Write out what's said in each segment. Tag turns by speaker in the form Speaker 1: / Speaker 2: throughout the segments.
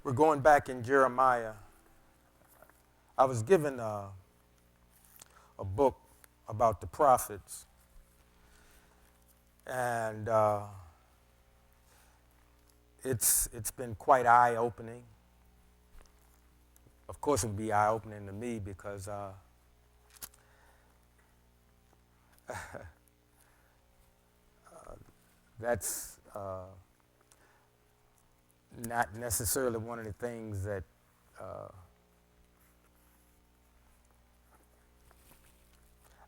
Speaker 1: We're going back in Jeremiah. I was given a book about the prophets, and it's been quite eye-opening. Of course, it would be eye-opening to me because that's not necessarily one of the things that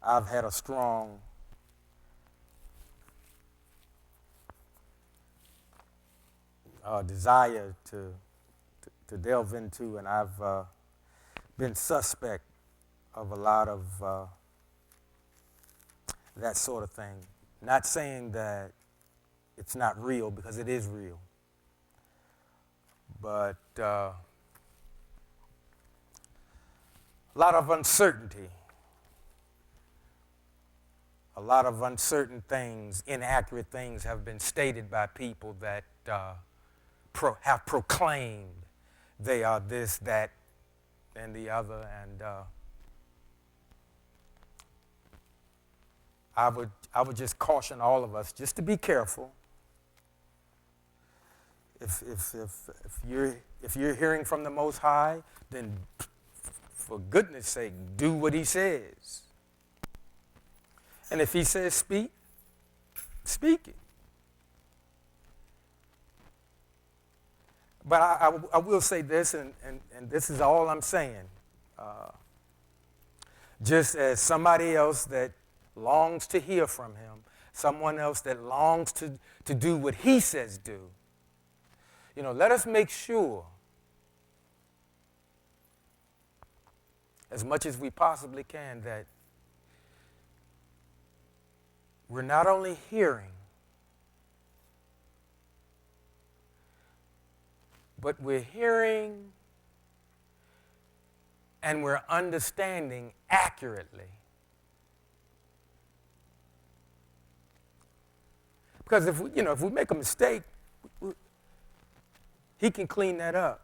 Speaker 1: I've had a strong desire to delve into, and I've been suspect of a lot of that sort of thing. Not saying that it's not real, because it is real, but a lot of uncertainty, a lot of uncertain things, inaccurate things have been stated by people that have proclaimed they are this, that, and the other, and I would just caution all of us just to be careful. If you're hearing from the Most High, then for goodness sake, do what He says. And if He says speak, speak it. But I will say this, and this is all I'm saying. Just as somebody else that longs to hear from Him, someone else that longs to do what He says do, let us make sure, as much as we possibly can, that we're not only hearing, but we're hearing and we're understanding accurately. Because if we make a mistake, He can clean that up.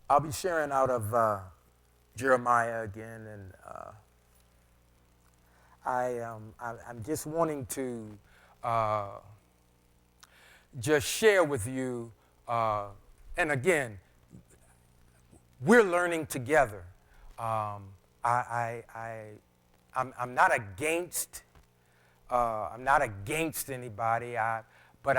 Speaker 1: I'll be sharing out of Jeremiah again, and I'm just wanting to just share with you, and again, we're learning together. I'm not against anybody, but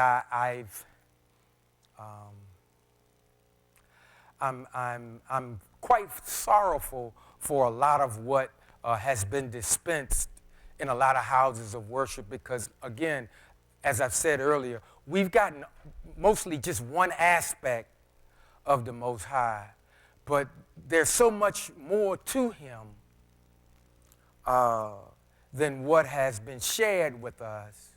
Speaker 1: I'm quite sorrowful for a lot of what has been dispensed in a lot of houses of worship, because again, as I've said earlier, we've gotten mostly just one aspect of the Most High, but there's so much more to Him than what has been shared with us.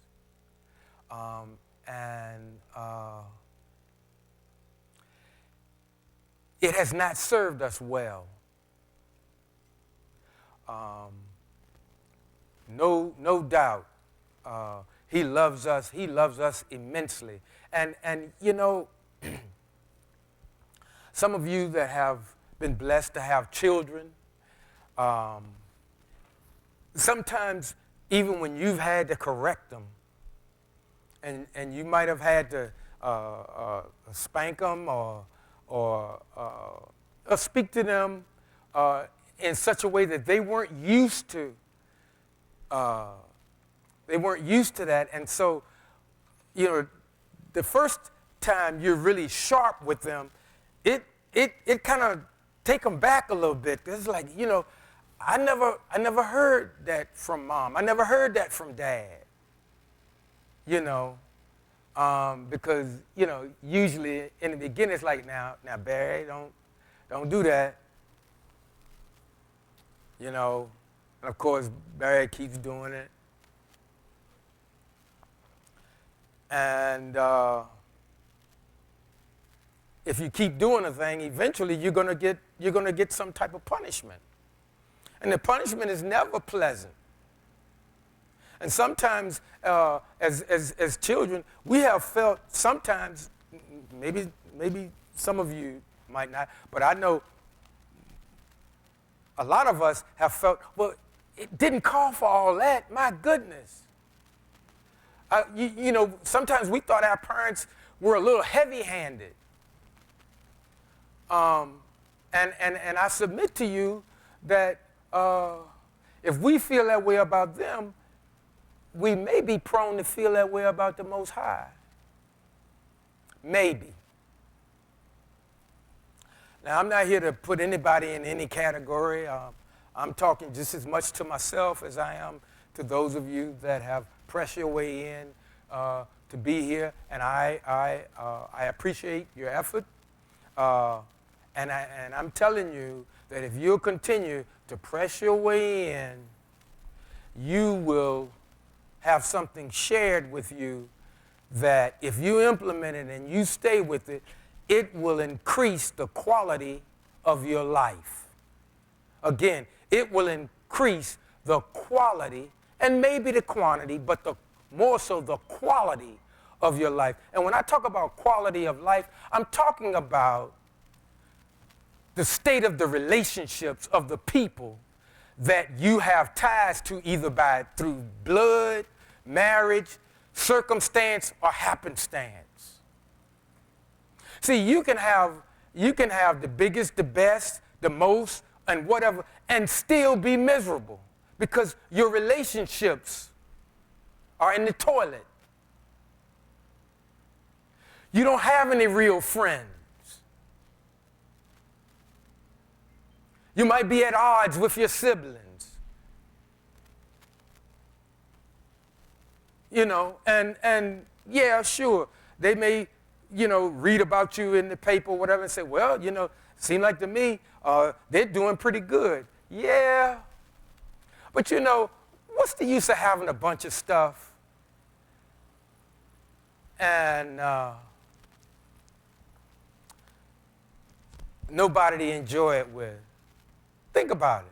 Speaker 1: It has not served us well. No doubt. He loves us. He loves us immensely. And some of you that have been blessed to have children, sometimes even when you've had to correct them, and you might have had to spank them or speak to them in such a way that they weren't used to. They weren't used to that, and so, the first time you're really sharp with them, it kind of take them back a little bit. It's like, I never heard that from Mom. I never heard that from Dad. Because usually in the beginning it's like, now Barry, don't do that. And of course Barry keeps doing it. And if you keep doing a thing, eventually you're gonna get some type of punishment. And the punishment is never pleasant. And sometimes, as children, we have felt sometimes, maybe some of you might not, but I know a lot of us have felt, well, it didn't call for all that. My goodness. You know, sometimes we thought our parents were a little heavy-handed. And I submit to you that if we feel that way about them, we may be prone to feel that way about the Most High. Maybe. Now, I'm not here to put anybody in any category. I'm talking just as much to myself as I am to those of you that have pressed your way in to be here, and I appreciate your effort. And I'm telling you that if you'll continue to press your way in, you will have something shared with you that if you implement it and you stay with it, it will increase the quality of your life. Again, it will increase the quality and maybe the quantity, but more so the quality of your life. And when I talk about quality of life, I'm talking about the state of the relationships of the people that you have ties to either through blood, marriage, circumstance, or happenstance. See, you can have the biggest, the best, the most, and whatever, and still be miserable because your relationships are in the toilet. You don't have any real friends. You might be at odds with your siblings. You know, and yeah, sure, they may, you know, read about you in the paper or whatever and say, well, you know, seem like to me they're doing pretty good. Yeah. But, you know, what's the use of having a bunch of stuff and nobody to enjoy it with? Think about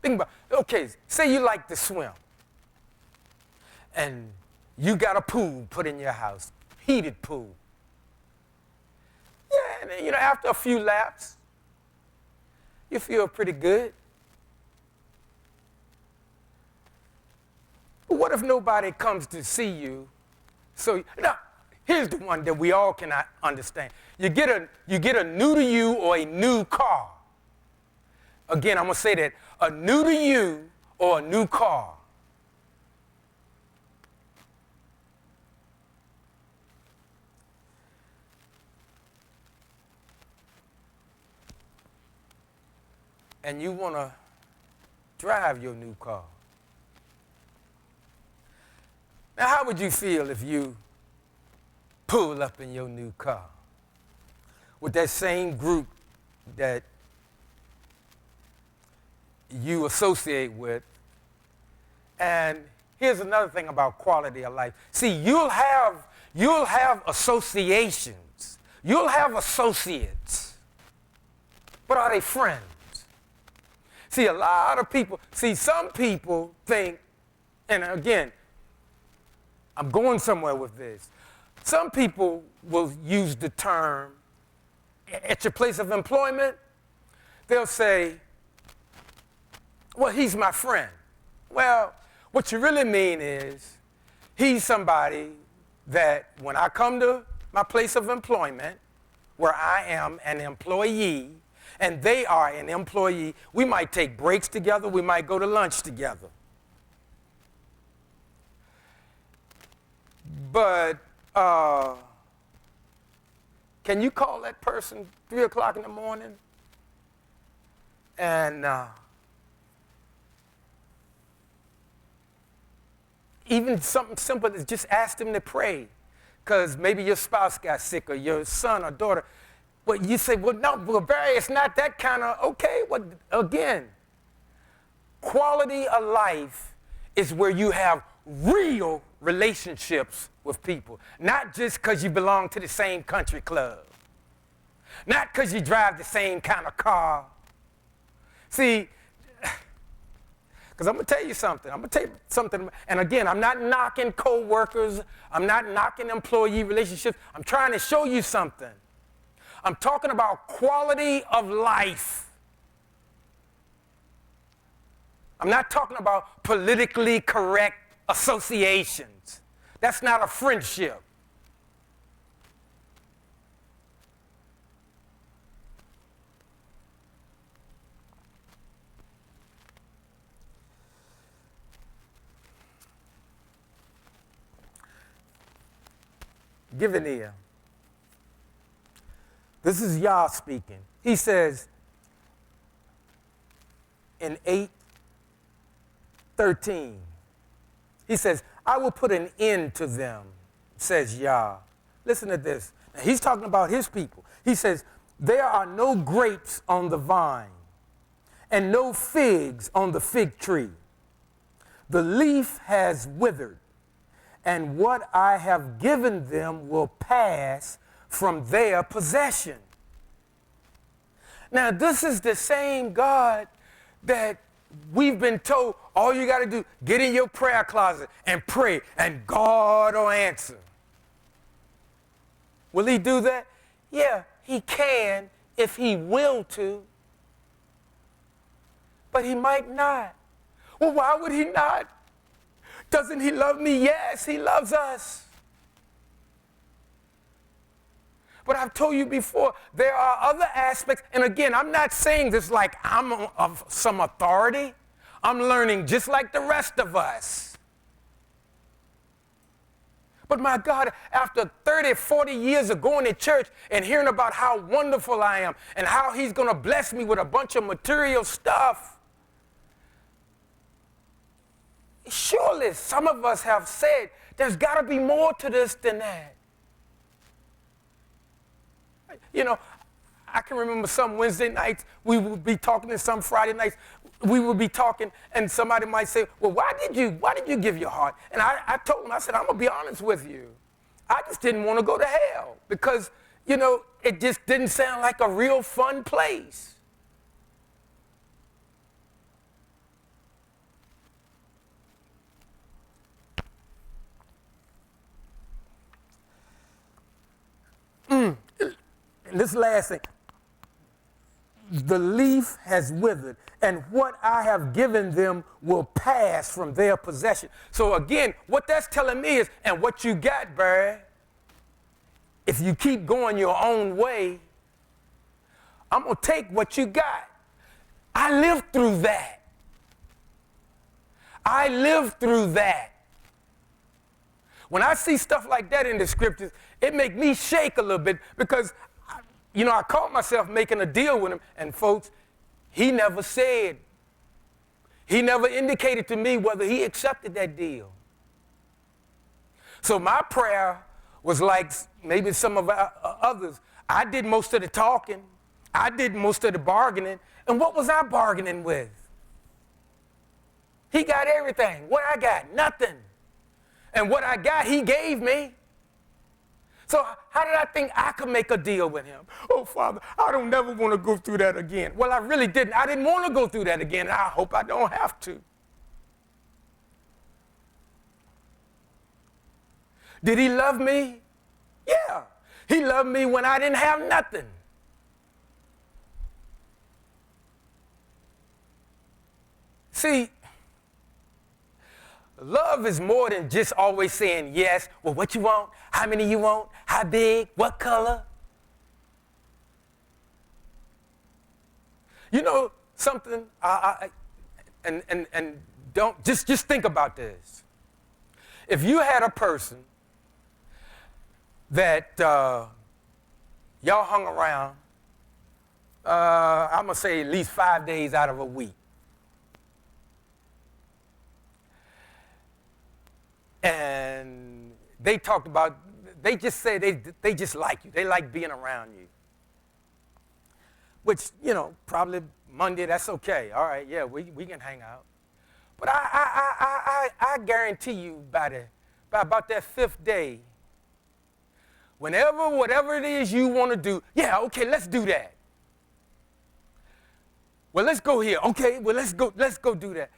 Speaker 1: it. Okay, say you like to swim and you got a pool put in your house, heated pool. Yeah, and then, you know, after a few laps, you feel pretty good. But what if nobody comes to see you? So now, here's the one that we all cannot understand. You get a new to you or a new car. Again, I'm going to say that, a new to you or a new car. And you want to drive your new car. Now, how would you feel if you pull up in your new car with that same group that you associate with? And here's another thing about quality of life. See, you'll have associations. You'll have associates. But are they friends? See, a lot of people, some people think, and again, I'm going somewhere with this. Some people will use the term, at your place of employment, they'll say, well, he's my friend. Well, what you really mean is, he's somebody that when I come to my place of employment, where I am an employee, and they are an employee, we might take breaks together, we might go to lunch together. But can you call that person 3 o'clock in the morning and even something simple as just ask them to pray because maybe your spouse got sick or your son or daughter? Well, you say, well, no, well, Barry, it's not that kind of, okay. Well, again, quality of life is where you have real relationships with people, not just because you belong to the same country club, not because you drive the same kind of car. See, Because I'm going to tell you something. And again, I'm not knocking co-workers. I'm not knocking employee relationships. I'm trying to show you something. I'm talking about quality of life. I'm not talking about politically correct associations. That's not a friendship. Give an ear. This is Yah speaking. He says in 8:13, he says, I will put an end to them, says Yah. Listen to this. Now, he's talking about his people. He says, there are no grapes on the vine and no figs on the fig tree. The leaf has withered, and what I have given them will pass from their possession. Now, this is the same God that we've been told all you got to do, get in your prayer closet and pray, and God will answer. Will he do that? Yeah, he can if he will to. But he might not. Well, why would he not? Doesn't he love me? Yes, he loves us. But I've told you before, there are other aspects. And again, I'm not saying this like I'm of some authority. I'm learning just like the rest of us. But my God, after 30, 40 years of going to church and hearing about how wonderful I am and how he's going to bless me with a bunch of material stuff, surely some of us have said, there's got to be more to this than that. You know, I can remember some Wednesday nights, we would be talking, and some Friday nights, we would be talking, and somebody might say, well, why did you give your heart? And I told them, I said, I'm going to be honest with you. I just didn't want to go to hell because, you know, it just didn't sound like a real fun place. And this last thing, the leaf has withered, and what I have given them will pass from their possession. So again, what that's telling me is, and what you got, Barry, if you keep going your own way, I'm going to take what you got. I lived through that. I lived through that. When I see stuff like that in the scriptures, it makes me shake a little bit because, you know, I caught myself making a deal with him. And folks, he never said, he never indicated to me whether he accepted that deal. So my prayer was like maybe some of our others. I did most of the talking. I did most of the bargaining. And what was I bargaining with? He got everything. What I got? Nothing. And what I got, he gave me. So how did I think I could make a deal with him? Oh, Father, I don't never want to go through that again. Well, I really didn't. I didn't want to go through that again, and I hope I don't have to. Did he love me? Yeah. He loved me when I didn't have nothing. See, love is more than just always saying yes. Well, what you want? How many you want? How big? What color? You know something? And don't just think about this. If you had a person that y'all hung around, I'm gonna say at least 5 days out of a week. And they talked about, they just say they just like you. They like being around you. Which, you know, probably Monday, that's okay. All right, yeah, we can hang out. But I guarantee you by about that 5th day, whatever it is you want to do, yeah, okay, let's do that. Well, let's go here. Okay, well, let's go do that.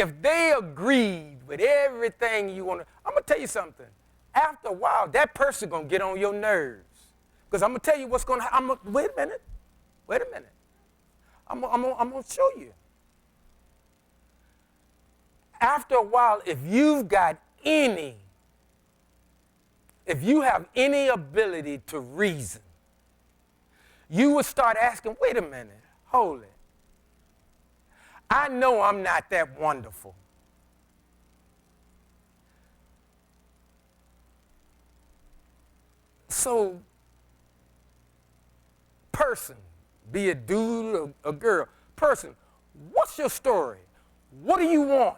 Speaker 1: if they agreed with everything you want to, I'm going to tell you something. After a while, that person going to get on your nerves. Because I'm going to tell you what's going to happen. Wait a minute. I'm going to show you. After a while, if you have any ability to reason, you would start asking, wait a minute, hold it. I know I'm not that wonderful. So, person, be a dude or a girl, person, what's your story? What do you want?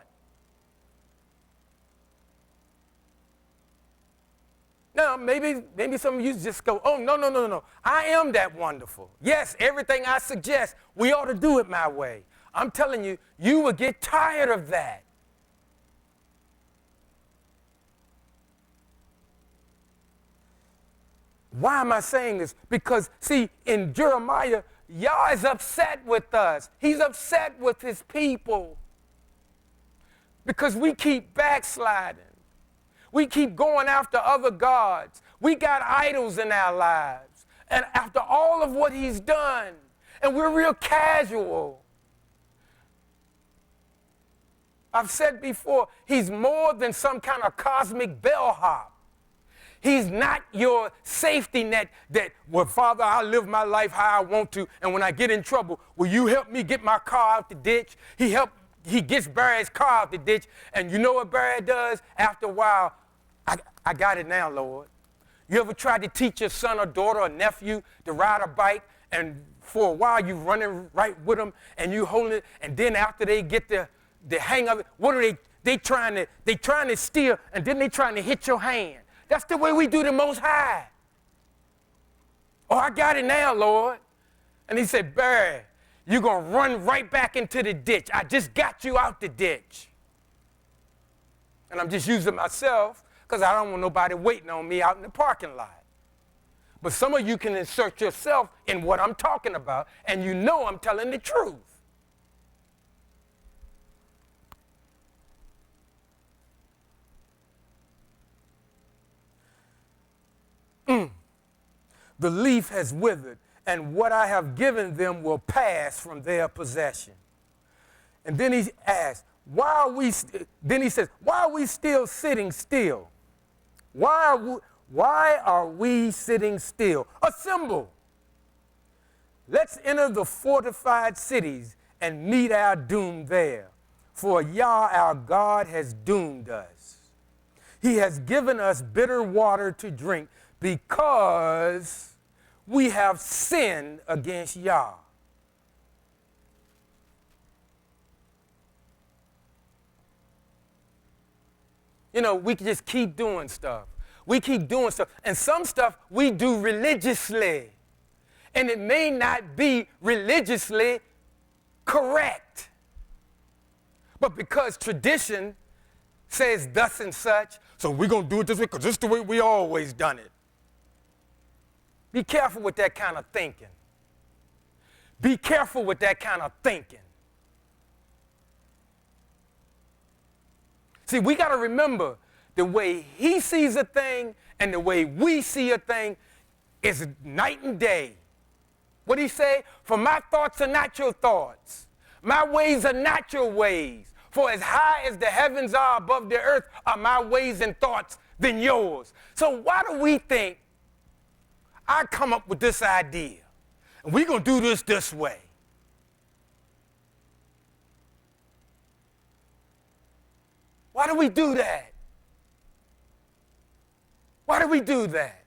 Speaker 1: Now, maybe some of you just go, oh, no. I am that wonderful. Yes, everything I suggest, we ought to do it my way. I'm telling you, you will get tired of that. Why am I saying this? Because, see, in Jeremiah, Yah is upset with us. He's upset with his people. Because we keep backsliding. We keep going after other gods. We got idols in our lives. And after all of what he's done, and we're real casual. I've said before, he's more than some kind of cosmic bellhop. He's not your safety net that, well, Father, I'll live my life how I want to, and when I get in trouble, will you help me get my car out the ditch? He gets Barry's car out the ditch, and you know what Barry does? After a while, I got it now, Lord. You ever tried to teach your son or daughter or nephew to ride a bike, and for a while you running right with them, and you holding it, and then after they get the hang of it, what are they? They trying to steer, and then they trying to hit your hand. That's the way we do the Most High. Oh, I got it now, Lord. And he said, Barry, you're going to run right back into the ditch. I just got you out the ditch. And I'm just using myself because I don't want nobody waiting on me out in the parking lot. But some of you can insert yourself in what I'm talking about, and you know I'm telling the truth. The leaf has withered, and what I have given them will pass from their possession. And then he asks, then he says, why are we still sitting still? Why are we sitting still? Assemble. Let's enter the fortified cities and meet our doom there. For Yah, our God, has doomed us. He has given us bitter water to drink because we have sinned against Yah. You know, we can just keep doing stuff. We keep doing stuff. And some stuff we do religiously. And it may not be religiously correct. But because tradition says thus and such, so we're going to do it this way because this is the way we always done it. Be careful with that kind of thinking. Be careful with that kind of thinking. See, we got to remember the way he sees a thing and the way we see a thing is night and day. What did he say? For my thoughts are not your thoughts. My ways are not your ways. For as high as the heavens are above the earth are my ways and thoughts than yours. So why do we think I come up with this idea and we're going to do this way? Why do we do that? Why do we do that?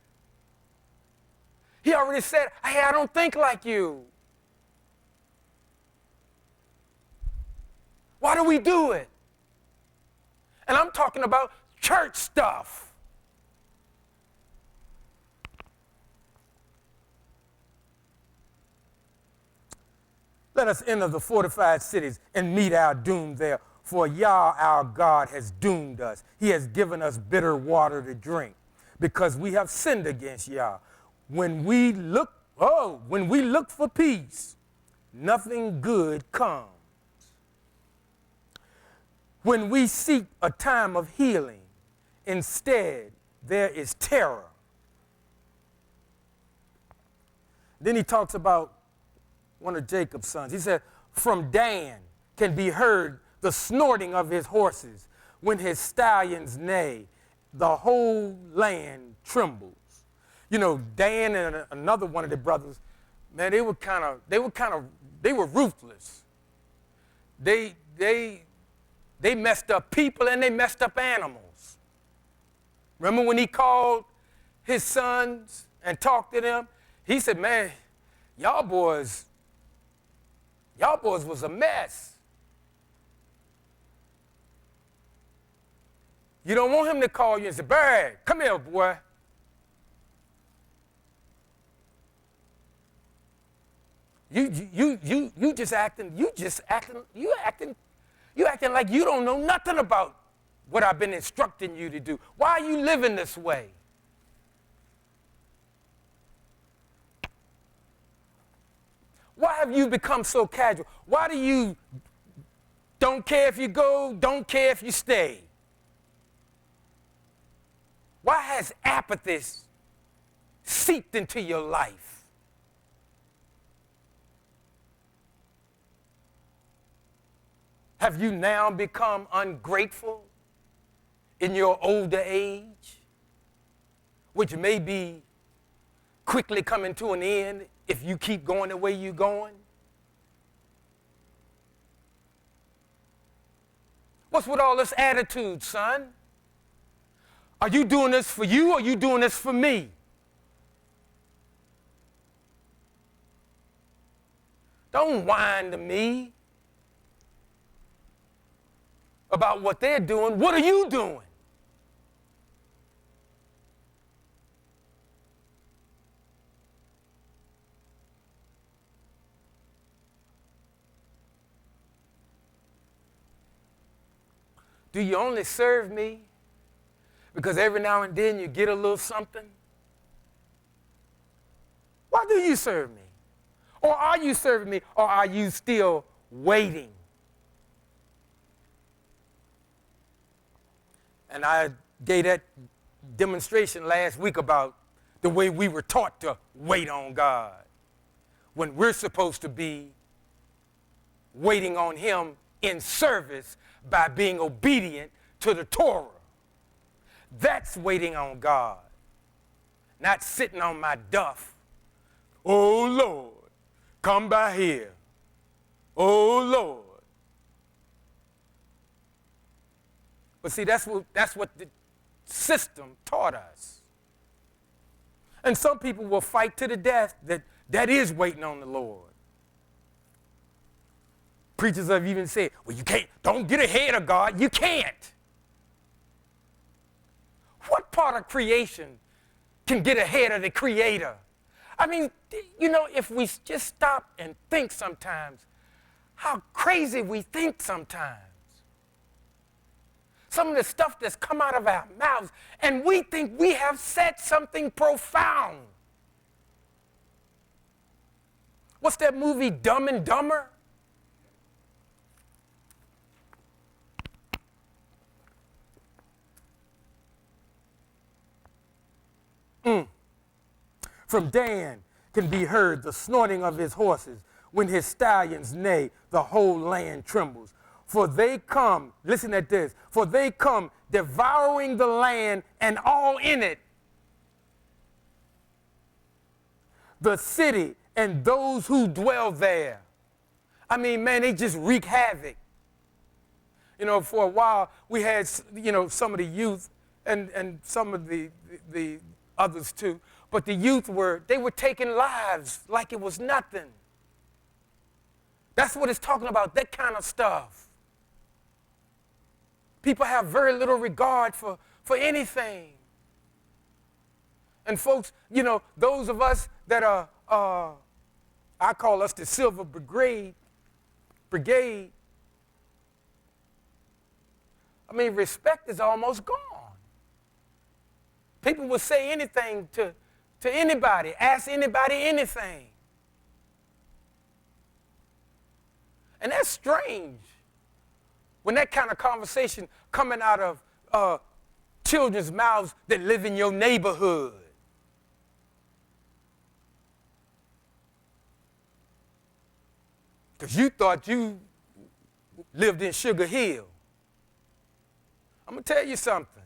Speaker 1: He already said, hey, I don't think like you. Why do we do it? And I'm talking about church stuff. Let us enter the fortified cities and meet our doom there. For Yah, our God, has doomed us. He has given us bitter water to drink because we have sinned against Yah. When we look for peace, nothing good comes. When we seek a time of healing, instead there is terror. Then he talks about one of Jacob's sons. He said, from Dan can be heard the snorting of his horses. When his stallions neigh, the whole land trembles. You know, Dan and another one of the brothers, man, they were ruthless. They messed up people and they messed up animals. Remember when he called his sons and talked to them? He said, man, y'all boys was a mess. You don't want him to call you and say, Barry, come here, boy. You acting like you don't know nothing about what I've been instructing you to do. Why are you living this way? Why have you become so casual? Why do you don't care if you go, don't care if you stay? Why has apathy seeped into your life? Have you now become ungrateful in your older age, which may be quickly coming to an end if you keep going the way you're going? What's with all this attitude, son? Are you doing this for you or are you doing this for me? Don't whine to me about what they're doing. What are you doing? Do you only serve me because every now and then you get a little something? Why do you serve me? Or are you serving me, or are you still waiting? And I gave that demonstration last week about the way we were taught to wait on God when we're supposed to be waiting on him in service by being obedient to the Torah. That's waiting on God, not sitting on my duff. Oh, Lord, come by here. Oh, Lord. But see, that's what the system taught us. And some people will fight to the death that is waiting on the Lord. Preachers have even said, well, you can't, don't get ahead of God. You can't. What part of creation can get ahead of the Creator? I mean, you know, if we just stop and think sometimes, how crazy we think sometimes. Some of the stuff that's come out of our mouths, and we think we have said something profound. What's that movie, Dumb and Dumber? From Dan can be heard the snorting of his horses. When his stallions neigh, the whole land trembles. For they come, listen at this, for they come devouring the land and all in it, the city and those who dwell there. I mean, man, they just wreak havoc. You know, for a while we had, you know, some of the youth and some of the others too, but the youth were taking lives like it was nothing. That's what it's talking about, that kind of stuff. People have very little regard for anything. And folks, you know, those of us that are, I call us the Silver Brigade. I mean, respect is almost gone. People will say anything to anybody, ask anybody anything. And that's strange when that kind of conversation coming out of children's mouths that live in your neighborhood. Because you thought you lived in Sugar Hill. I'm going to tell you something.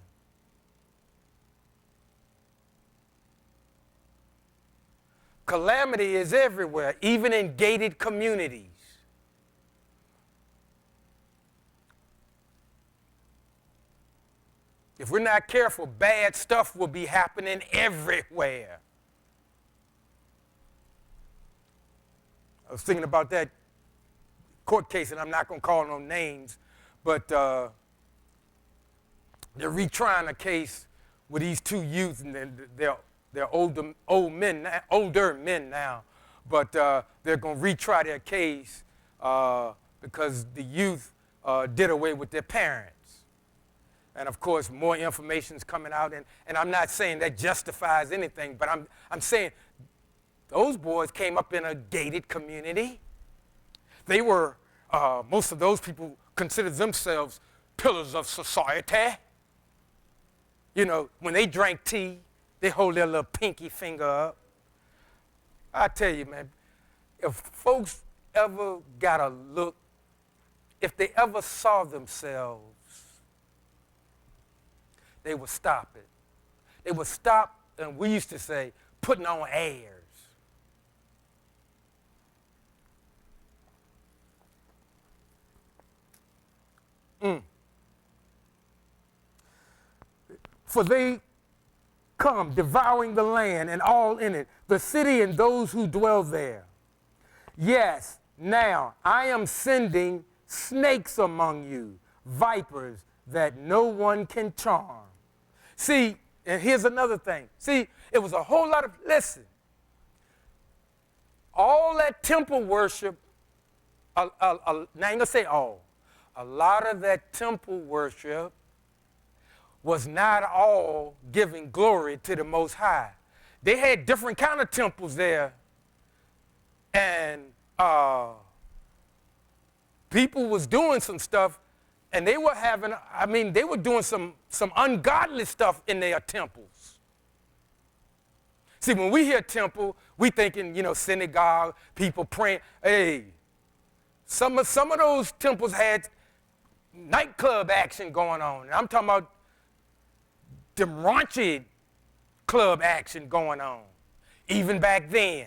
Speaker 1: Calamity is everywhere, even in gated communities. If we're not careful, bad stuff will be happening everywhere. I was thinking about that court case, and I'm not going to call no names, but they're retrying a case with these two youths, and they're older men now, but they're going to retry their case because the youth did away with their parents. And of course, more information is coming out, and I'm not saying that justifies anything, but I'm saying those boys came up in a gated community. They were, most of those people considered themselves pillars of society. You know, when they drank tea, they hold their little pinky finger up. I tell you, man, if folks ever got a look, if they ever saw themselves, they would stop it. They would stop, and we used to say, putting on airs. For they come, devouring the land and all in it, the city and those who dwell there. Yes, now I am sending snakes among you, vipers that no one can charm. See, and here's another thing. See, it was a whole lot of, listen, all that temple worship, now I ain't gonna say all, a lot of that temple worship was not all giving glory to the Most High. They had different kind of temples there, and people was doing some stuff, and they were having, they were doing some ungodly stuff in their temples. See, when we hear temple, we thinking, synagogue, people praying. Hey, some of those temples had nightclub action going on. And I'm talking about them raunchy club action going on, even back then.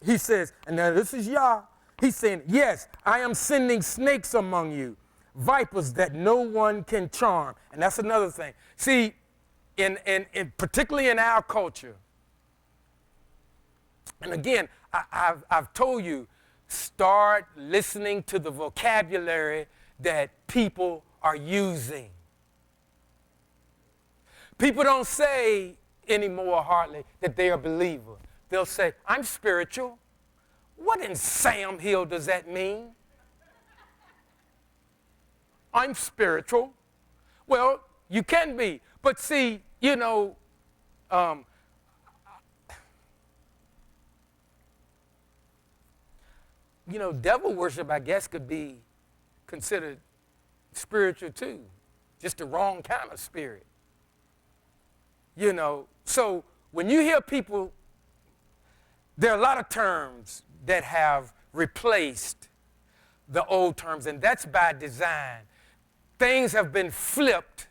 Speaker 1: He says, and now this is Yah, he's saying, yes, I am sending snakes among you, vipers that no one can charm. And that's another thing. See, in particularly in our culture, and again, I've told you, start listening to the vocabulary that people are using. People don't say anymore hardly that they're a believer. They'll say, I'm spiritual. What in Sam Hill does that mean? I'm spiritual. Well, you can be. But see, devil worship, I guess, could be considered spiritual too. Just the wrong kind of spirit. So when you hear people, there are a lot of terms that have replaced the old terms, and that's by design. Things have been flipped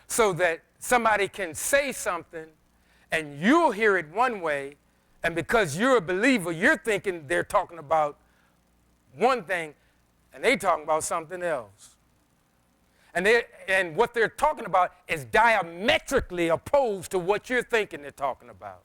Speaker 1: so that somebody can say something and you'll hear it one way, and because you're a believer, you're thinking they're talking about one thing and they're talking about something else. And what they're talking about is diametrically opposed to what you're thinking they're talking about.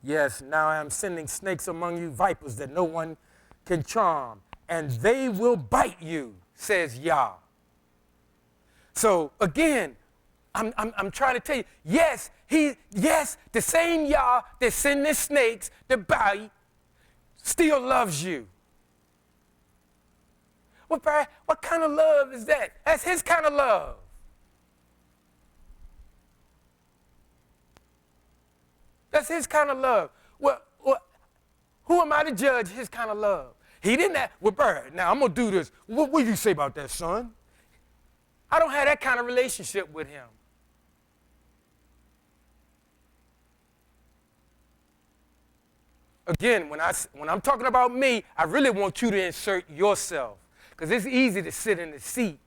Speaker 1: Yes, now I am sending snakes among you, vipers that no one can charm, and they will bite you, says Yah. So again, I'm trying to tell you, yes, Yes, the same Yah that send the snakes to bite still loves you. What kind of love is that? That's his kind of love. That's his kind of love. Well, who am I to judge his kind of love? He didn't ask, well, Bird, now I'm going to do this. What do you say about that, son? I don't have that kind of relationship with him. Again, when I'm talking about me, I really want you to insert yourself. Because it's easy to sit in the seat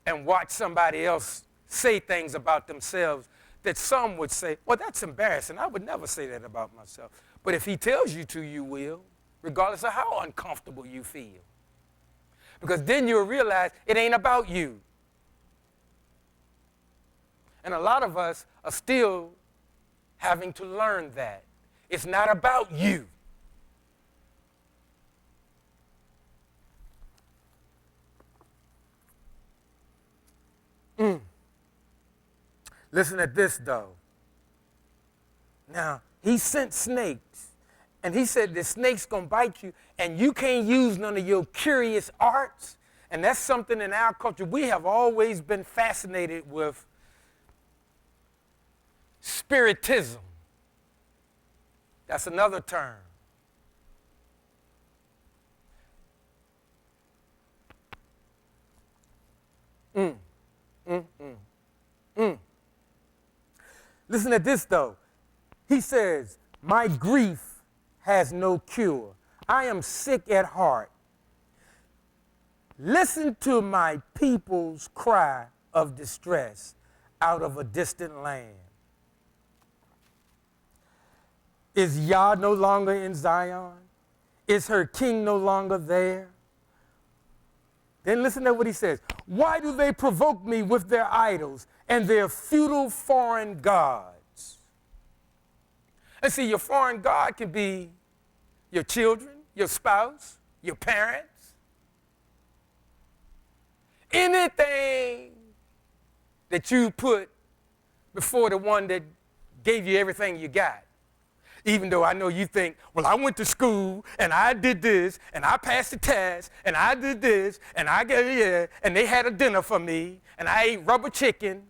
Speaker 1: and watch somebody else say things about themselves that some would say, well, that's embarrassing. I would never say that about myself. But if he tells you to, you will, regardless of how uncomfortable you feel. Because then you'll realize it ain't about you. And a lot of us are still having to learn that. It's not about you. Listen at this, though. Now, he sent snakes, and he said the snake's going to bite you, and you can't use none of your curious arts. And that's something in our culture. We have always been fascinated with spiritism. That's another term. Listen at this, though. He says, my grief has no cure. I am sick at heart. Listen to my people's cry of distress out of a distant land. Is Yah no longer in Zion? Is her king no longer there? Then listen to what he says. Why do they provoke me with their idols and their futile foreign gods? And see, your foreign god can be your children, your spouse, your parents. Anything that you put before the one that gave you everything you got. Even though I know you think, well, I went to school, and I did this, and I passed the test, and I did this, and I got, yeah, and they had a dinner for me, and I ate rubber chicken,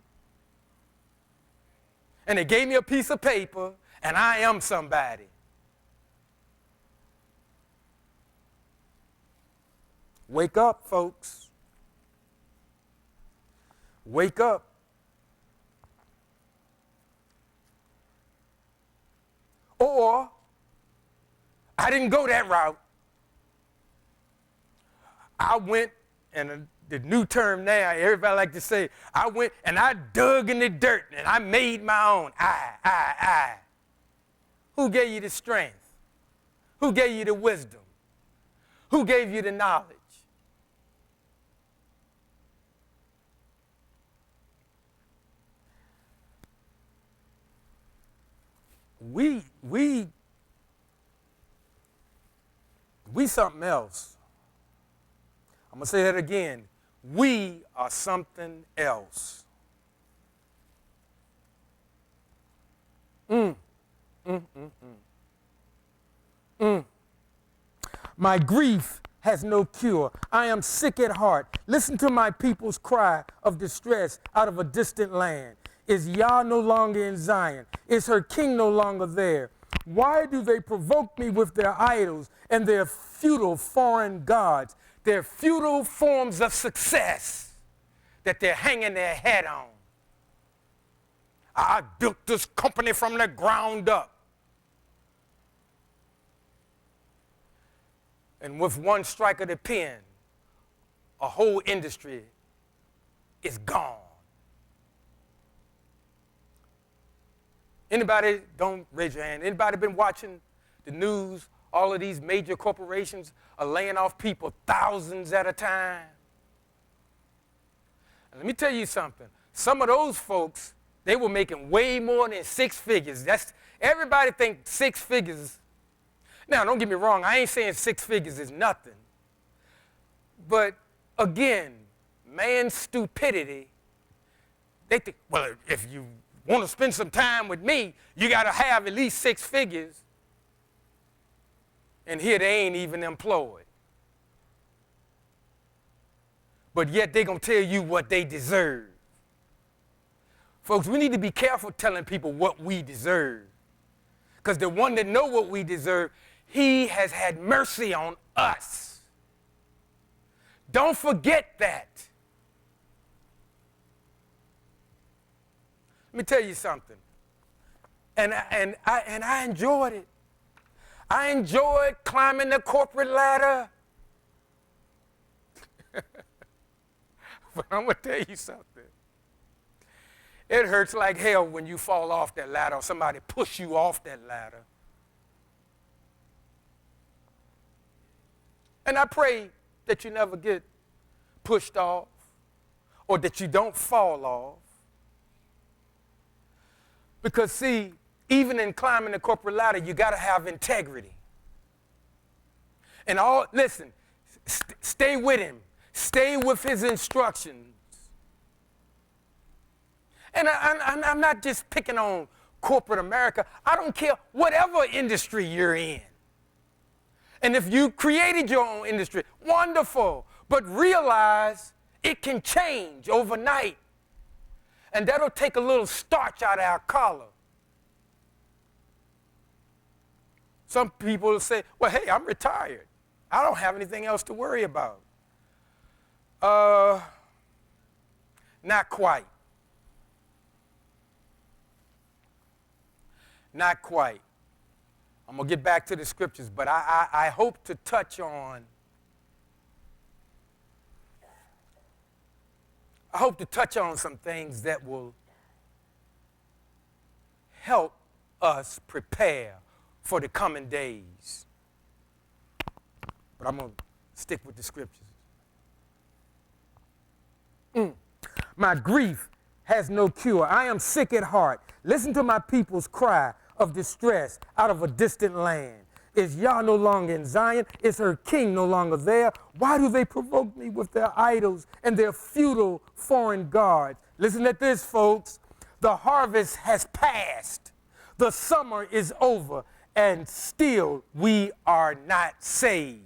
Speaker 1: and they gave me a piece of paper, and I am somebody. Wake up, folks. Wake up. Or, I didn't go that route. I went, and the new term now, everybody like to say, I went and I dug in the dirt and I made my own. I. Who gave you the strength? Who gave you the wisdom? Who gave you the knowledge? We something else. I'm going to say that again. We are something else. My grief has no cure. I am sick at heart. Listen to my people's cry of distress out of a distant land. Is Yah no longer in Zion? Is her king no longer there? Why do they provoke me with their idols and their futile foreign gods, their futile forms of success that they're hanging their head on? I built this company from the ground up. And with one strike of the pen, a whole industry is gone. Anybody, don't raise your hand, anybody been watching the news? All of these major corporations are laying off people thousands at a time. And let me tell you something. Some of those folks, they were making way more than 6 figures. Everybody thinks 6 figures. Now, don't get me wrong. I ain't saying 6 figures is nothing. But again, man's stupidity, They think, well, if you want to spend some time with me, you got to have at least 6 figures. And here they ain't even employed. But yet they're going to tell you what they deserve. Folks, we need to be careful telling people what we deserve. Because the one that know what we deserve, he has had mercy on us. Don't forget that. Let me tell you something. And I enjoyed it. I enjoyed climbing the corporate ladder. But I'm going to tell you something. It hurts like hell when you fall off that ladder or somebody push you off that ladder. And I pray that you never get pushed off or that you don't fall off. Because, see, even in climbing the corporate ladder, you got to have integrity. And listen, stay with him. Stay with his instructions. And I'm not just picking on corporate America. I don't care whatever industry you're in. And if you created your own industry, wonderful. But realize it can change overnight. And that'll take a little starch out of our collar. Some people say, well, hey, I'm retired. I don't have anything else to worry about. Not quite. Not quite. I'm going to get back to the scriptures, but I hope to touch on some things that will help us prepare for the coming days. But I'm going to stick with the scriptures. My grief has no cure. I am sick at heart. Listen to my people's cry of distress out of a distant land. Is Yah no longer in Zion? Is her king no longer there? Why do they provoke me with their idols and their futile foreign gods? Listen to this, folks. The harvest has passed. The summer is over, and still we are not saved.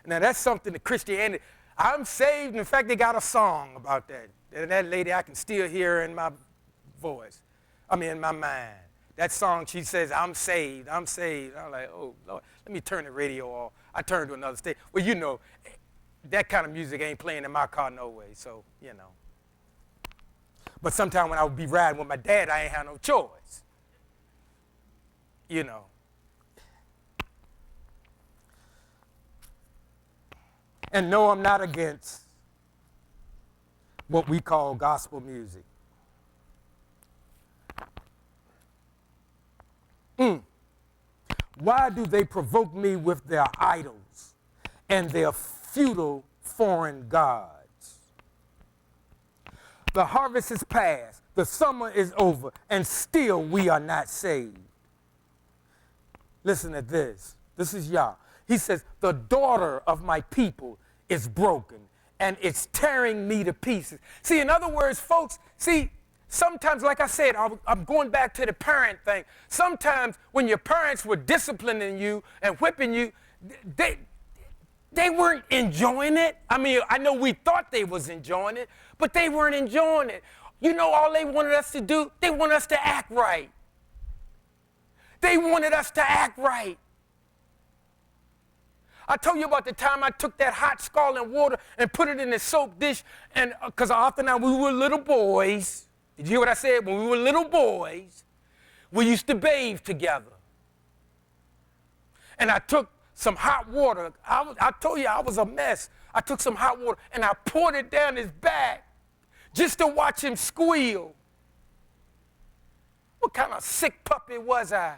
Speaker 1: Now, that's something that Christianity, I'm saved. In fact, they got a song about that. And that lady, I can still hear her in my voice. In my mind. That song, she says, I'm saved, I'm saved. I'm like, oh, Lord, let me turn the radio off. I turned to another station. Well, you know, that kind of music ain't playing in my car no way, so, you know. But sometime when I would be riding with my dad, I ain't had no choice. You know. And no, I'm not against what we call gospel music. Why do they provoke me with their idols and their futile foreign gods? The harvest is past, the summer is over, and still we are not saved. Listen to this. This is Yah. He says, the daughter of my people is broken, and it's tearing me to pieces. See, in other words, folks, sometimes, like I said, I'm going back to the parent thing. Sometimes when your parents were disciplining you and whipping you, they weren't enjoying it. I know we thought they was enjoying it, but they weren't enjoying it. You know, all they wanted us to do, they wanted us to act right. They wanted us to act right. I told you about the time I took that hot scalding water and put it in the soap dish, and because often now we were little boys. Did you hear what I said? When we were little boys, we used to bathe together. And I took some hot water. I told you I was a mess. I took some hot water and I poured it down his back just to watch him squeal. What kind of sick puppy was I?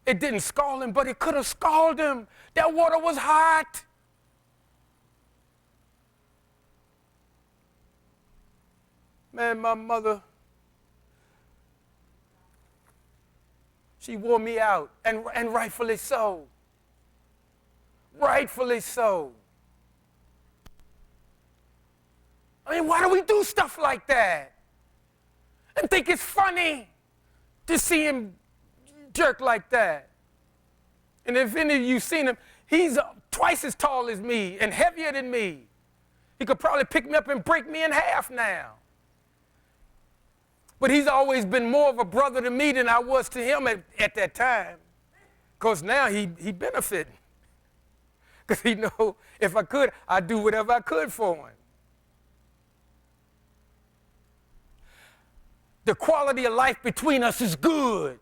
Speaker 1: It didn't scald him, but it could have scalded him. That water was hot. Man, my mother, She wore me out, and rightfully so. Rightfully so. I mean, why do we do stuff like that? And think it's funny to see him jerk like that. And if any of you seen him, he's twice as tall as me and heavier than me. He could probably pick me up and break me in half now. But he's always been more of a brother to me than I was to him at that time. Because now he benefiting. Because he know if I could, I'd do whatever I could for him. The quality of life between us is good.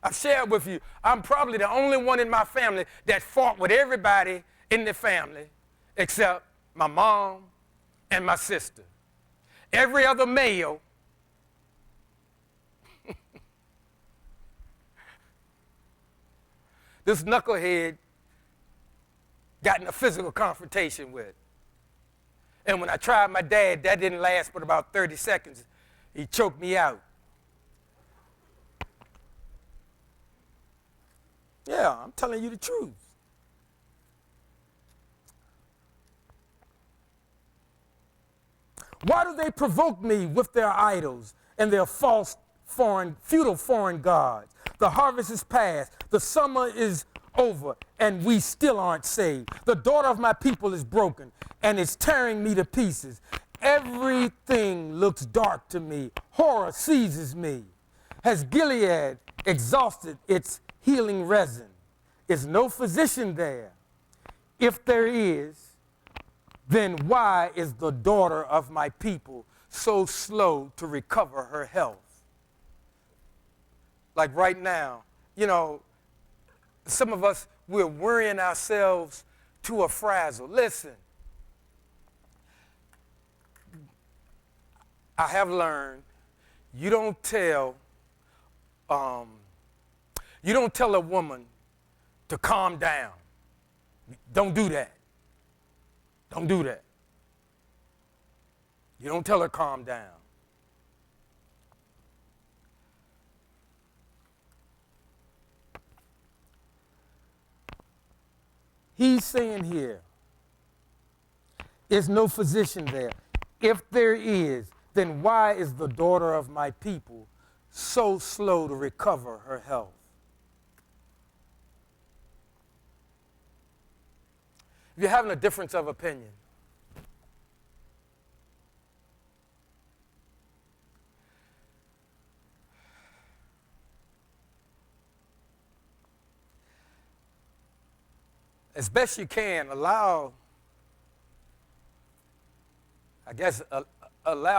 Speaker 1: I've shared with you, I'm probably the only one in my family that fought with everybody in the family except my mom and my sister. Every other male this knucklehead got in a physical confrontation with. And when I tried my dad, that didn't last but about 30 seconds. He choked me out. Yeah, I'm telling you the truth. Why do they provoke me with their idols and their false feudal foreign gods? The harvest is past, the summer is over, and we still aren't saved. The daughter of my people is broken, and it's tearing me to pieces. Everything looks dark to me. Horror seizes me. Has Gilead exhausted its healing resin? Is no physician there? If there is, then why is the daughter of my people so slow to recover her health? Like right now, you know, some of us, we're worrying ourselves to a frazzle. Listen, I have learned you don't tell a woman to calm down. Don't do that. Don't do that. You don't tell her calm down. He's saying here, there's no physician there. If there is, then why is the daughter of my people so slow to recover her health? If you're having a difference of opinion, as best you can, allow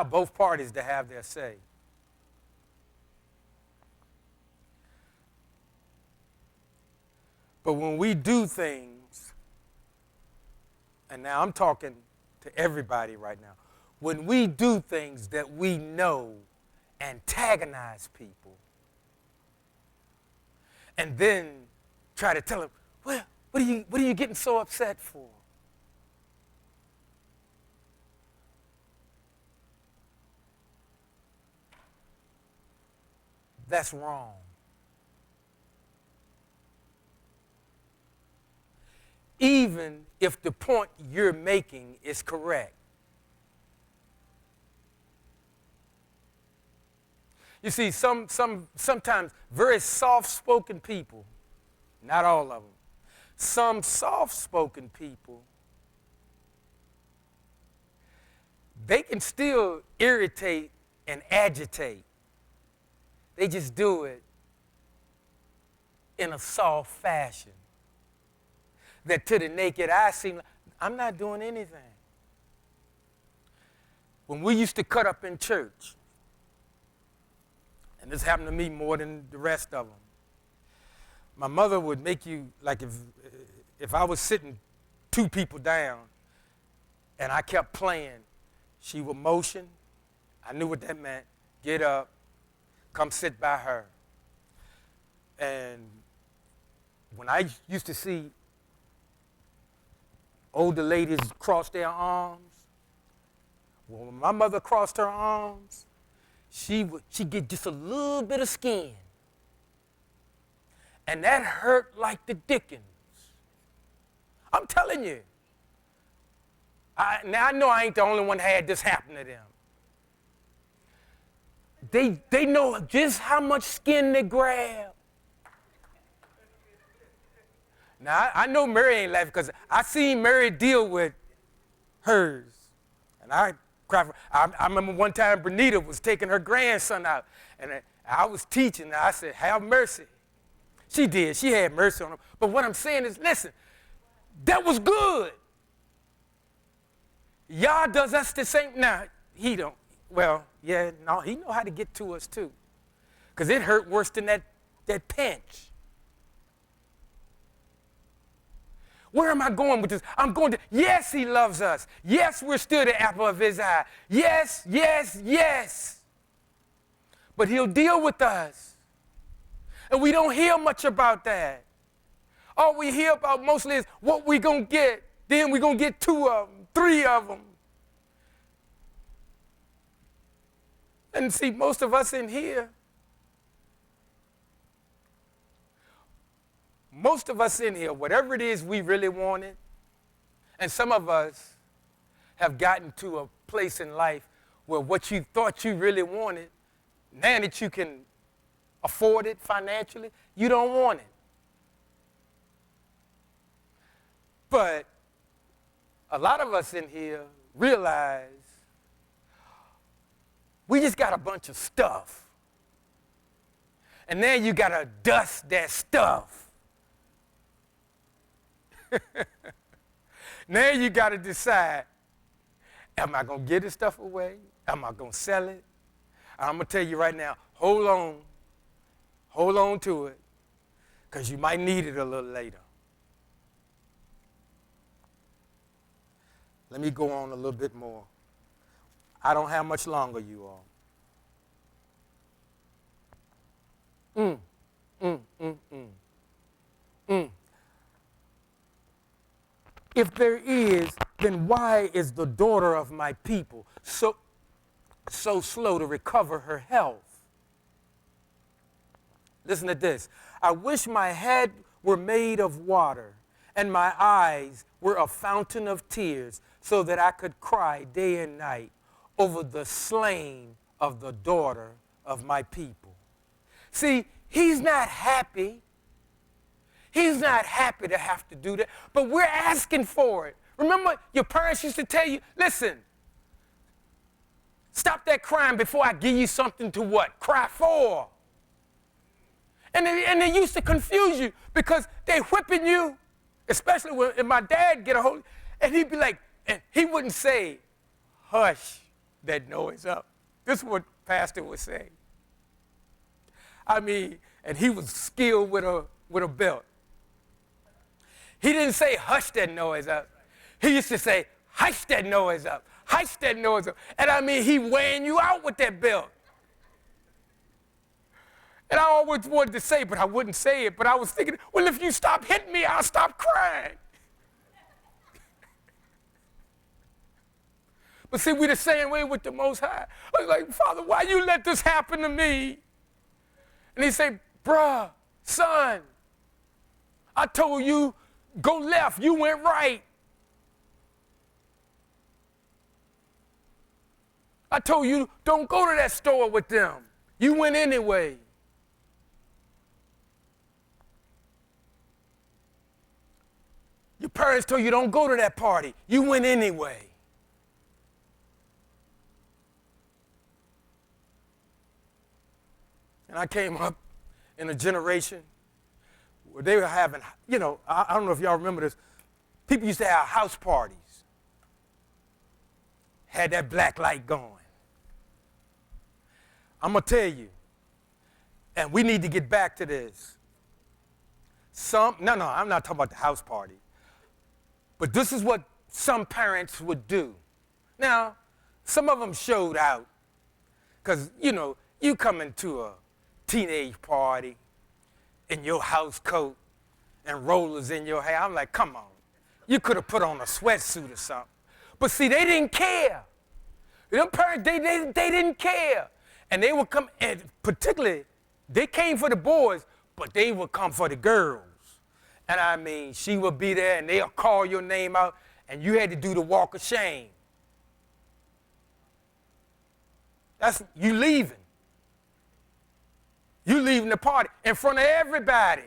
Speaker 1: both parties to have their say. But when we do things, and now I'm talking to everybody right now, when we do things that we know antagonize people, and then try to tell them, well, what are you getting so upset for? That's wrong. Even if the point you're making is correct. You see, sometimes very soft-spoken people, not all of them, some soft-spoken people, they can still irritate and agitate. They just do it in a soft fashion that to the naked eye seem like, I'm not doing anything. When we used to cut up in church, and this happened to me more than the rest of them, my mother would make you, like if I was sitting 2 people down and I kept playing, she would motion. I knew what that meant. Get up, come sit by her. And when I used to see older ladies cross their arms, when my mother crossed her arms, she get just a little bit of skin. And that hurt like the dickens. I'm telling you. Now I know I ain't the only one that had this happen to them. They know just how much skin they grab. Now I know Mary ain't laughing because I seen Mary deal with hers. And I remember one time Bernita was taking her grandson out, and I was teaching, and I said, have mercy. She did. She had mercy on him. But what I'm saying is, listen, that was good. Yah does us the same. Now, he don't. Well, yeah, no, he know how to get to us too. Because it hurt worse than that pinch. Where am I going with this? I'm going to, yes, he loves us. Yes, we're still the apple of his eye. Yes, yes, yes. But he'll deal with us. And we don't hear much about that. All we hear about mostly is what we're going to get. Then we're going to get 2 of them, 3 of them. And see, most of us in here, whatever it is we really wanted, and some of us have gotten to a place in life where what you thought you really wanted, now that you can afford it financially, you don't want it. But a lot of us in here realize we just got a bunch of stuff. And now you got to dust that stuff. Now you got to decide, am I going to give this stuff away? Am I going to sell it? I'm going to tell you right now, hold on to it, because you might need it a little later. Let me go on a little bit more. I don't have much longer, you all. If there is, then why is the daughter of my people so slow to recover her health? Listen to this. I wish my head were made of water and my eyes were a fountain of tears so that I could cry day and night over the slain of the daughter of my people. See, he's not happy. He's not happy to have to do that, but we're asking for it. Remember, your parents used to tell you, listen, stop that crying before I give you something to what? Cry for. And they used to confuse you because they whipping you, especially when my dad get a hold, and he'd be like, and he wouldn't say, hush that noise up. This is what pastor would say. I mean, and he was skilled with a belt. He didn't say, hush that noise up. He used to say, hush that noise up, hush that noise up. And I mean, he weighing you out with that belt. And I always wanted to say, but I wouldn't say it. But I was thinking, well, if you stop hitting me, I'll stop crying. But see, we're the same way with the Most High. I was like, Father, why you let this happen to me? And he said, bruh, son, I told you, go left, you went right. I told you, don't go to that store with them. You went anyway. Your parents told you, don't go to that party. You went anyway. And I came up in a generation where they were having, you know, I don't know if y'all remember this. People used to have house parties. Had that black light going. I'm going to tell you, and we need to get back to this. No, I'm not talking about the house party. But this is what some parents would do. Now, some of them showed out. Because, you know, you come into a teenage party in your house coat and rollers in your hair. I'm like, come on. You could have put on a sweatsuit or something. But see, they didn't care. Them parents, they didn't care. And they would come, and particularly, they came for the boys, but they would come for the girls. And I mean, she would be there, and they'll call your name out, and you had to do the walk of shame. That's you leaving. You leaving the party in front of everybody.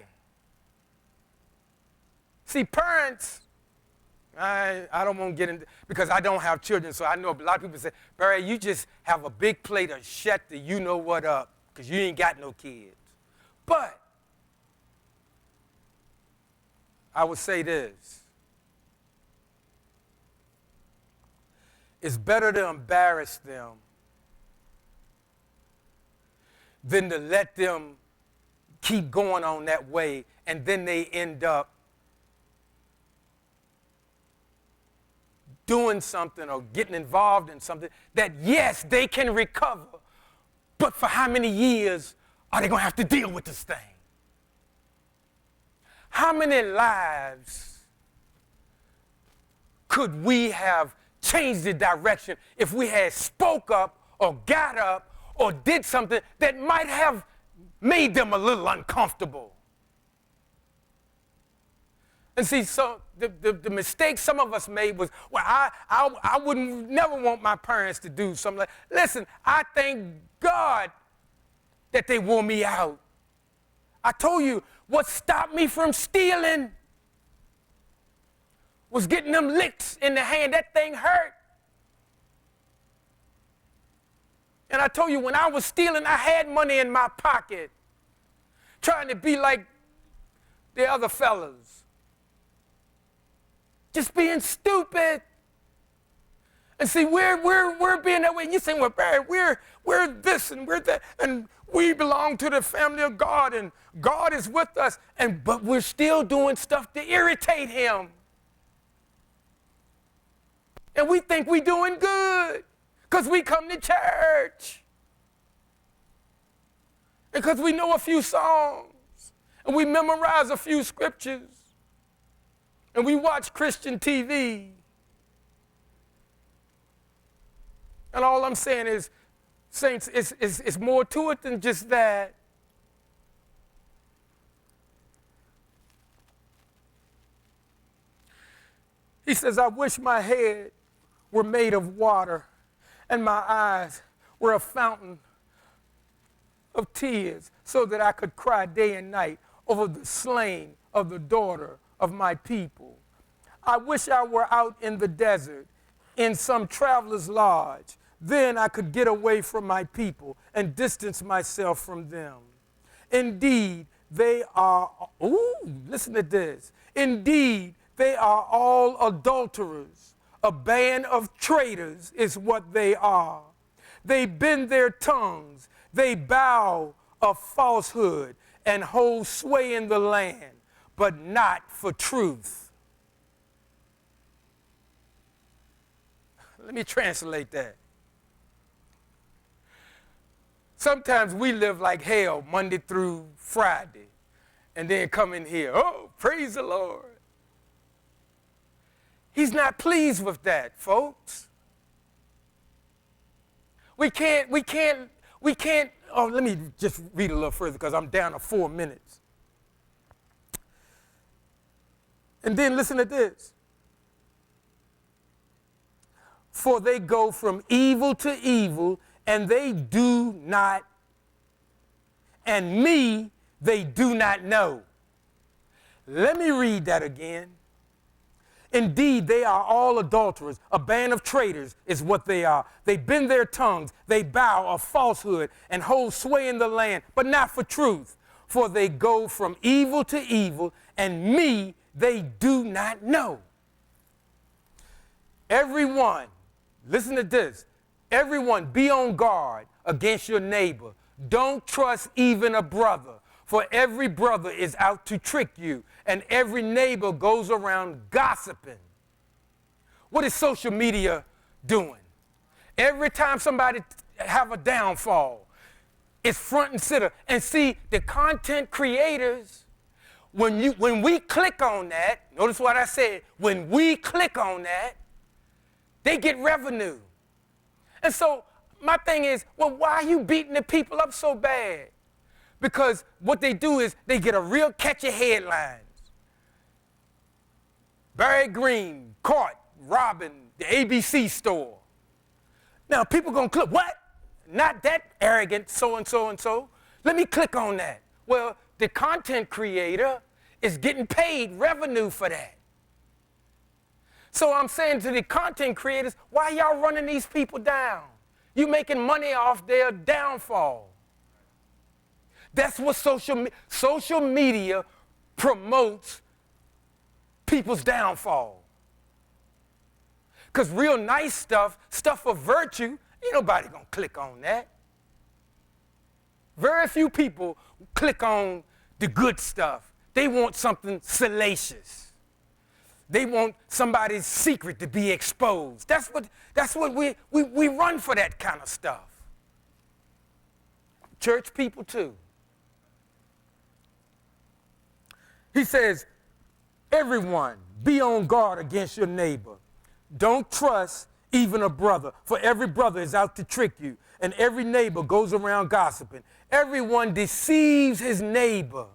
Speaker 1: See, parents, I don't want to get into, because I don't have children, so I know a lot of people say, Barry, you just have a big plate of shut the you know what up, because you ain't got no kids. But I would say this. It's better to embarrass them than to let them keep going on that way, and then they end up doing something or getting involved in something that, yes, they can recover, but for how many years are they going to have to deal with this thing? How many lives could we have changed the direction if we had spoke up or got up or did something that might have made them a little uncomfortable? And see, so the mistake some of us made was, well, I wouldn't never want my parents to do something like, listen, I thank God that they wore me out. I told you, what stopped me from stealing was getting them licks in the hand. That thing hurt. And I told you, when I was stealing, I had money in my pocket, trying to be like the other fellas. Just being stupid. And see, we're being that way. And you say, well, Barry, we're this and we're that, and we belong to the family of God, and God is with us, but we're still doing stuff to irritate him. And we think we're doing good because we come to church. And because we know a few songs, and we memorize a few scriptures, and we watch Christian TV. And all I'm saying is, saints, it's more to it than just that. He says, I wish my head were made of water and my eyes were a fountain of tears, so that I could cry day and night over the slain of the daughter of my people. I wish I were out in the desert, in some traveler's lodge. Then I could get away from my people and distance myself from them. Indeed, they are, listen to this. Indeed, they are all adulterers. A band of traitors is what they are. They bend their tongues. They bow of falsehood and hold sway in the land, but not for truth. Let me translate that. Sometimes we live like hell Monday through Friday and then come in here, oh, praise the Lord. He's not pleased with that, folks. We can't, oh, let me just read a little further because I'm down to 4 minutes. And then listen to this. For they go from evil to evil, and they do not, and me they do not know. Let me read that again. Indeed, they are all adulterers. A band of traitors is what they are. They bend their tongues. They bow of falsehood and hold sway in the land, but not for truth. For they go from evil to evil, and me they do not know. Everyone, listen to this. Everyone be on guard against your neighbor. Don't trust even a brother, for every brother is out to trick you, and every neighbor goes around gossiping. What is social media doing? Every time somebody have a downfall, it's front and center. And see, the content creators, when we click on that, notice what I said, when we click on that, they get revenue. And so my thing is, well, why are you beating the people up so bad? Because what they do is they get a real catchy headlines. Barry Green caught robbing the ABC store. Now people gonna click, what? Not that arrogant so-and-so and so. Let me click on that. Well, the content creator is getting paid revenue for that. So I'm saying to the content creators, why y'all running these people down? You making money off their downfall. That's what social media promotes people's downfall. Because real nice stuff of virtue, ain't nobody gonna click on that. Very few people click on the good stuff. They want something salacious. They want somebody's secret to be exposed. That's what we run for, that kind of stuff. Church people too. He says, everyone be on guard against your neighbor. Don't trust even a brother, for every brother is out to trick you, and every neighbor goes around gossiping. Everyone deceives his neighbor.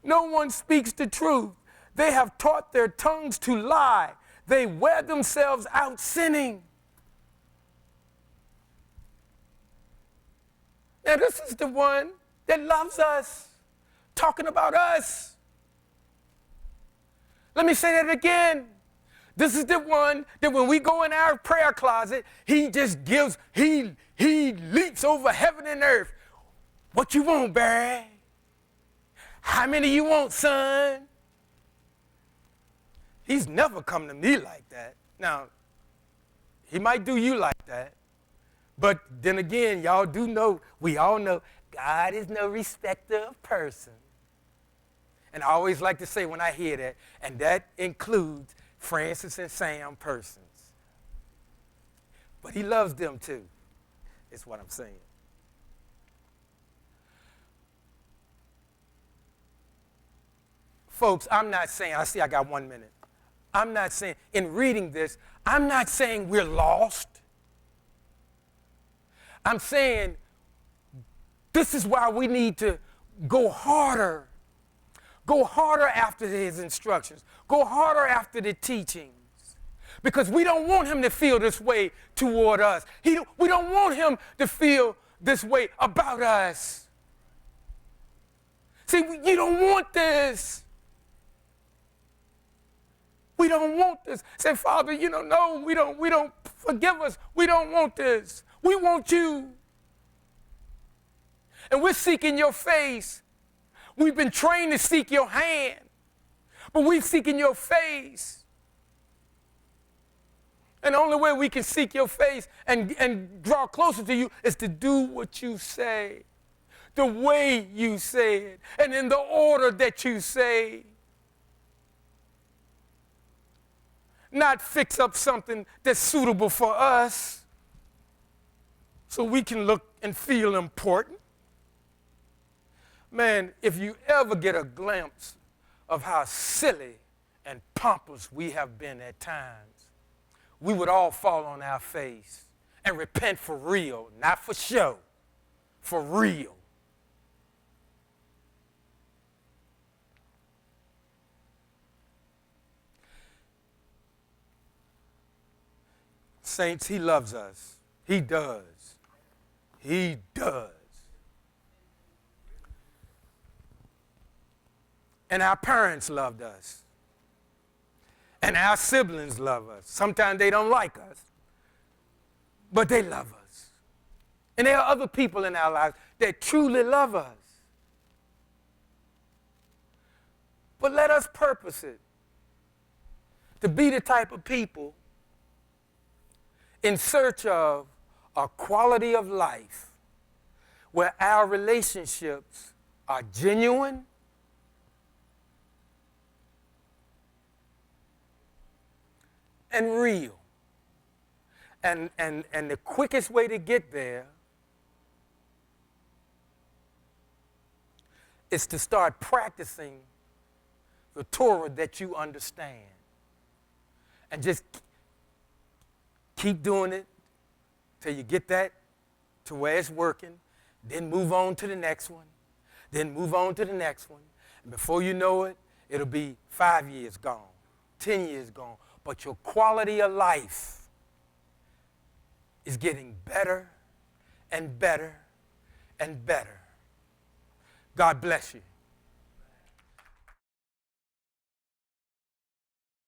Speaker 1: No one speaks the truth. They have taught their tongues to lie. They wear themselves out sinning. Now this is the one that loves us, talking about us. Let me say that again. This is the one that when we go in our prayer closet, he just gives, he leaps over heaven and earth. What you want, Barry? How many you want, son? He's never come to me like that. Now, he might do you like that. But then again, y'all do know, we all know, God is no respecter of person. And I always like to say when I hear that, and that includes Francis and Sam persons. But he loves them too, is what I'm saying. Folks, I'm not saying, I see I got 1 minute. I'm not saying, in reading this, I'm not saying we're lost. I'm saying this is why we need to go harder. Go harder after his instructions. Go harder after the teachings. Because we don't want him to feel this way toward us. We don't want him to feel this way about us. See, you don't want this. We don't want this. Say, Father, no, we don't, forgive us. We don't want this. We want you. And we're seeking your face. We've been trained to seek your hand, but we're seeking your face. And the only way we can seek your face and draw closer to you is to do what you say, the way you say it, and in the order that you say. Not fix up something that's suitable for us so we can look and feel important. Man, if you ever get a glimpse of how silly and pompous we have been at times, we would all fall on our face and repent for real, not for show, for real. Saints, he loves us. He does. He does. And our parents loved us. And our siblings love us. Sometimes they don't like us, but they love us. And there are other people in our lives that truly love us. But let us purpose it to be the type of people in search of a quality of life where our relationships are genuine, and real. And the quickest way to get there is to start practicing the Torah that you understand. And just keep doing it till you get that to where it's working, then move on to the next one, then move on to the next one. And before you know it, it'll be 5 years gone, 10 years gone. But your quality of life is getting better and better and better. God bless you.